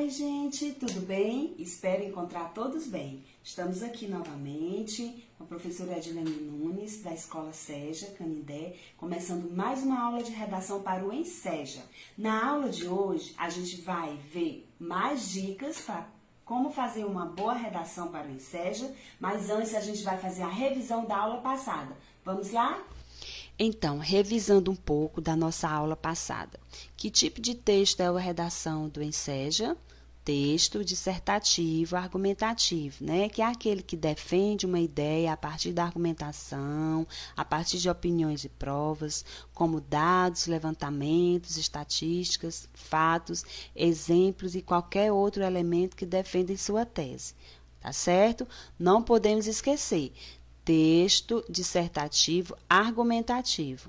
Oi, gente, tudo bem? Espero encontrar todos bem. Estamos aqui novamente com a professora Edilene Nunes, da Escola Seja, Canindé, começando mais uma aula de redação para o Enseja. Na aula de hoje, a gente vai ver mais dicas para como fazer uma boa redação para o Enseja, mas antes a gente vai fazer a revisão da aula passada. Vamos lá? Então, revisando um pouco da nossa aula passada. Que tipo de texto é a redação do Enseja? Texto dissertativo, argumentativo, né? Que é aquele que defende uma ideia a partir da argumentação, a partir de opiniões e provas, como dados, levantamentos, estatísticas, fatos, exemplos e qualquer outro elemento que defenda em sua tese. Tá certo? Não podemos esquecer. Texto dissertativo argumentativo.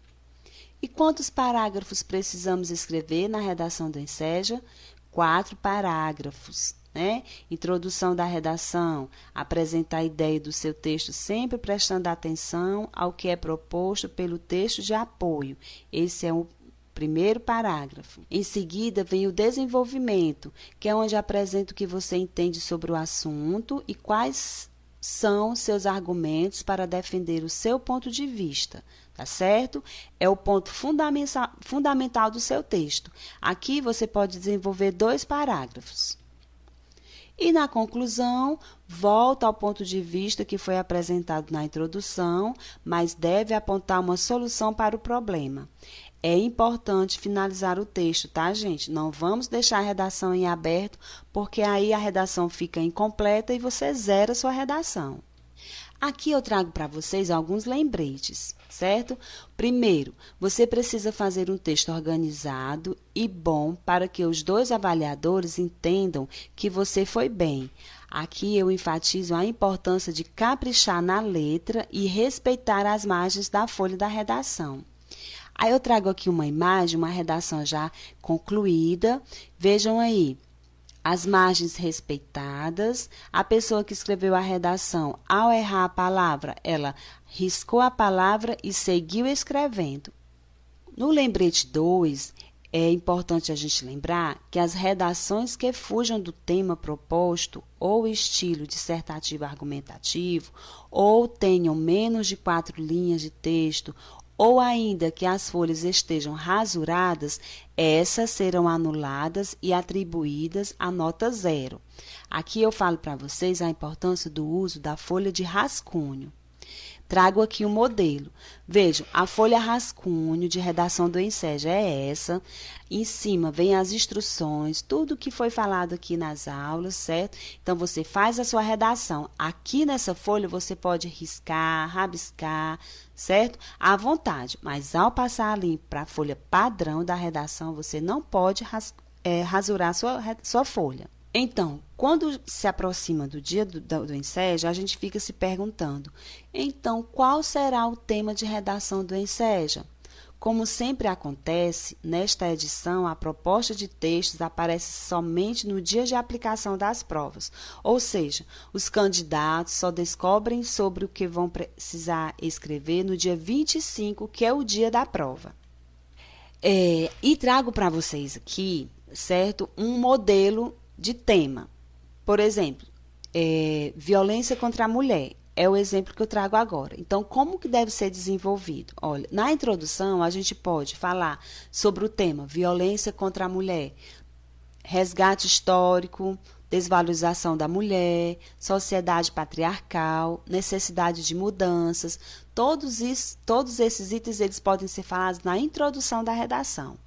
E quantos parágrafos precisamos escrever na redação do Enseja? 4 parágrafos, né? Introdução da redação, apresentar a ideia do seu texto, sempre prestando atenção ao que é proposto pelo texto de apoio. Esse é o primeiro parágrafo. Em seguida, vem o desenvolvimento, que é onde apresenta o que você entende sobre o assunto e quais são seus argumentos para defender o seu ponto de vista, tá certo? É o ponto fundamental do seu texto. Aqui você pode desenvolver 2 parágrafos. E na conclusão, volta ao ponto de vista que foi apresentado na introdução, mas deve apontar uma solução para o problema. É importante finalizar o texto, tá, gente? Não vamos deixar a redação em aberto, porque aí a redação fica incompleta e você zera a sua redação. Aqui eu trago para vocês alguns lembretes, certo? Primeiro, você precisa fazer um texto organizado e bom para que os 2 avaliadores entendam que você foi bem. Aqui eu enfatizo a importância de caprichar na letra e respeitar as margens da folha da redação. Aí eu trago aqui uma imagem, uma redação já concluída. Vejam aí, as margens respeitadas. A pessoa que escreveu a redação, ao errar a palavra, ela riscou a palavra e seguiu escrevendo. No lembrete 2, é importante a gente lembrar que as redações que fujam do tema proposto ou estilo dissertativo argumentativo, ou tenham menos de 4 linhas de texto, ou ainda que as folhas estejam rasuradas, essas serão anuladas e atribuídas a nota 0. Aqui eu falo para vocês a importância do uso da folha de rascunho. Trago aqui um modelo. Vejam, a folha rascunho de redação do Enseja é essa. Em cima vem as instruções, tudo que foi falado aqui nas aulas, certo? Então, você faz a sua redação. Aqui nessa folha, você pode riscar, rabiscar, certo? À vontade. Mas, ao passar ali para a folha padrão da redação, você não pode rasurar sua folha. Então, quando se aproxima do dia do Enseja, a gente fica se perguntando, então, qual será o tema de redação do Enseja? Como sempre acontece, nesta edição, a proposta de textos aparece somente no dia de aplicação das provas, ou seja, os candidatos só descobrem sobre o que vão precisar escrever no dia 25, que é o dia da prova. E trago para vocês aqui, certo, um modelo de tema. Por exemplo, violência contra a mulher. É o exemplo que eu trago agora. Então, como que deve ser desenvolvido? Olha, na introdução, a gente pode falar sobre o tema violência contra a mulher, resgate histórico, desvalorização da mulher, sociedade patriarcal, necessidade de mudanças. Todos esses itens eles podem ser falados na introdução da redação.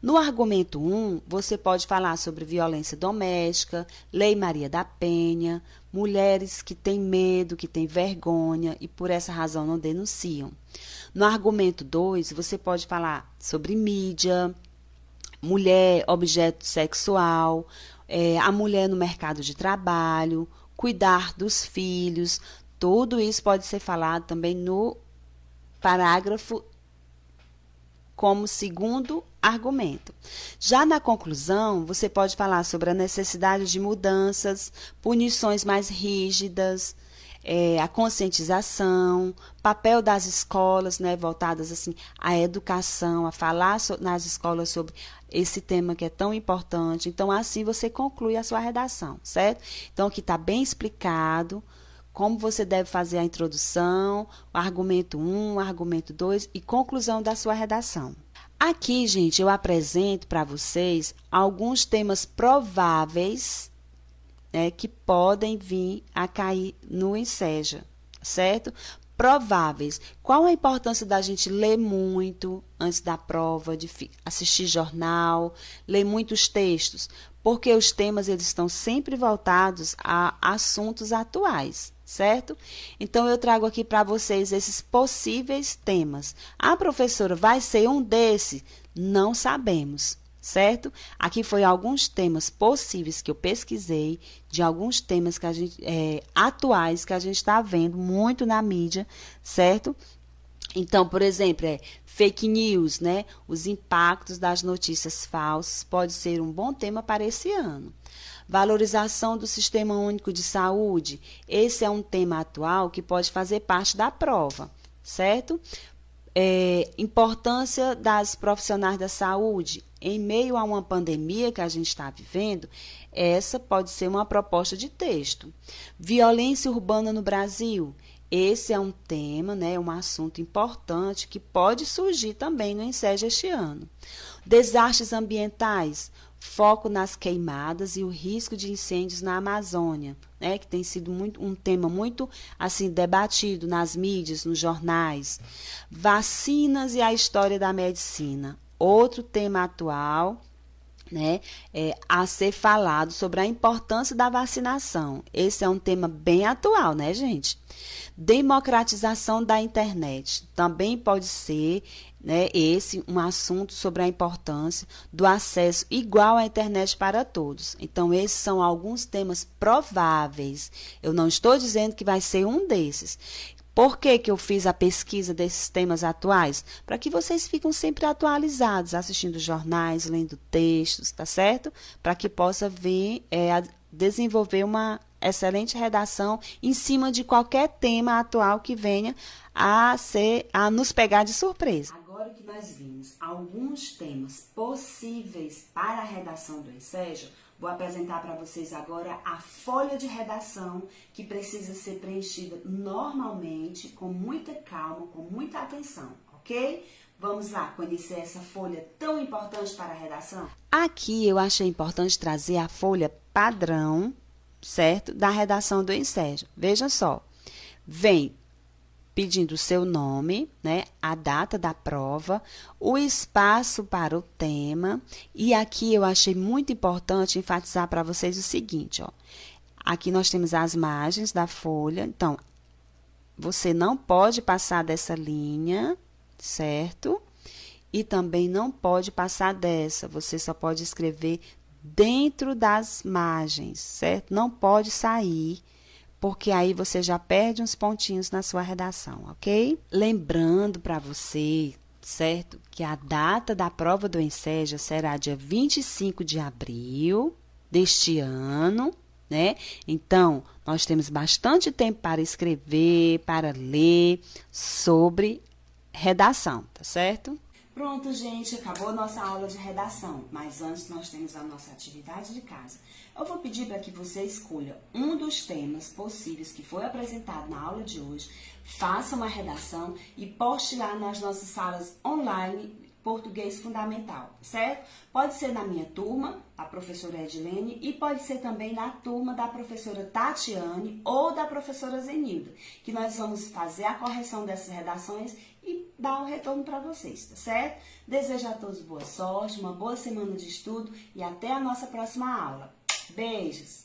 No argumento 1, você pode falar sobre violência doméstica, Lei Maria da Penha, mulheres que têm medo, que têm vergonha e por essa razão não denunciam. No argumento 2, você pode falar sobre mídia, mulher, objeto sexual, a mulher no mercado de trabalho, cuidar dos filhos, tudo isso pode ser falado também no parágrafo como segundo argumento. Já na conclusão, você pode falar sobre a necessidade de mudanças, punições mais rígidas, a conscientização, papel das escolas, né, voltadas assim à educação, a falar nas escolas sobre esse tema que é tão importante. Então, assim você conclui a sua redação, certo? Então, aqui está bem explicado como você deve fazer a introdução, o argumento 1, o argumento 2 e conclusão da sua redação. Aqui, gente, eu apresento para vocês alguns temas prováveis, né, que podem vir a cair no Enseja, certo? Prováveis. Qual a importância da gente ler muito antes da prova, de assistir jornal, ler muitos textos? Porque os temas eles estão sempre voltados a assuntos atuais, certo? Então, eu trago aqui para vocês esses possíveis temas. A professora vai ser um desses? Não sabemos, certo? Aqui foi alguns temas possíveis que eu pesquisei, de alguns temas que a gente, atuais que a gente está vendo muito na mídia, certo? Então, por exemplo, fake news, né? Os impactos das notícias falsas pode ser um bom tema para esse ano. Valorização do Sistema Único de Saúde. Esse é um tema atual que pode fazer parte da prova, certo? Importância das profissionais da saúde. Em meio a uma pandemia que a gente está vivendo, essa pode ser uma proposta de texto. Violência urbana no Brasil. Esse é um tema, né, um assunto importante que pode surgir também no Enseja este ano. Desastres ambientais, foco nas queimadas e o risco de incêndios na Amazônia, né, que tem sido um tema muito assim debatido nas mídias, nos jornais. Vacinas e a história da medicina, outro tema atual, né, a ser falado sobre a importância da vacinação. Esse é um tema bem atual, né, gente? Democratização da internet. Também pode ser, né, esse um assunto sobre a importância do acesso igual à internet para todos. Então, esses são alguns temas prováveis. Eu não estou dizendo que vai ser um desses. Por que que eu fiz a pesquisa desses temas atuais? Para que vocês fiquem sempre atualizados, assistindo jornais, lendo textos, tá certo? Para que possa vir a desenvolver uma excelente redação em cima de qualquer tema atual que venha a nos pegar de surpresa. Agora que nós vimos alguns temas possíveis para a redação do Enseja, vou apresentar para vocês agora a folha de redação que precisa ser preenchida normalmente, com muita calma, com muita atenção, ok? Vamos lá conhecer essa folha tão importante para a redação? Aqui eu achei importante trazer a folha padrão, certo? Da redação do Enseja. Veja só, vem pedindo o seu nome, né, a data da prova, o espaço para o tema, e aqui eu achei muito importante enfatizar para vocês o seguinte, ó, aqui nós temos as margens da folha, então, você não pode passar dessa linha, certo? E também não pode passar dessa, você só pode escrever dentro das margens, certo? Não pode sair, porque aí você já perde uns pontinhos na sua redação, ok? Lembrando para você, certo, que a data da prova do Enseja será dia 25 de abril deste ano, né? Então, nós temos bastante tempo para escrever, para ler sobre redação, tá certo? Pronto, gente, acabou a nossa aula de redação, mas antes nós temos a nossa atividade de casa. Eu vou pedir para que você escolha um dos temas possíveis que foi apresentado na aula de hoje, faça uma redação e poste lá nas nossas salas online Português Fundamental, certo? Pode ser na minha turma, a professora Edilene, e pode ser também na turma da professora Tatiane ou da professora Zenilda, que nós vamos fazer a correção dessas redações e dar um retorno para vocês, tá certo? Desejo a todos boa sorte, uma boa semana de estudo e até a nossa próxima aula. Beijos!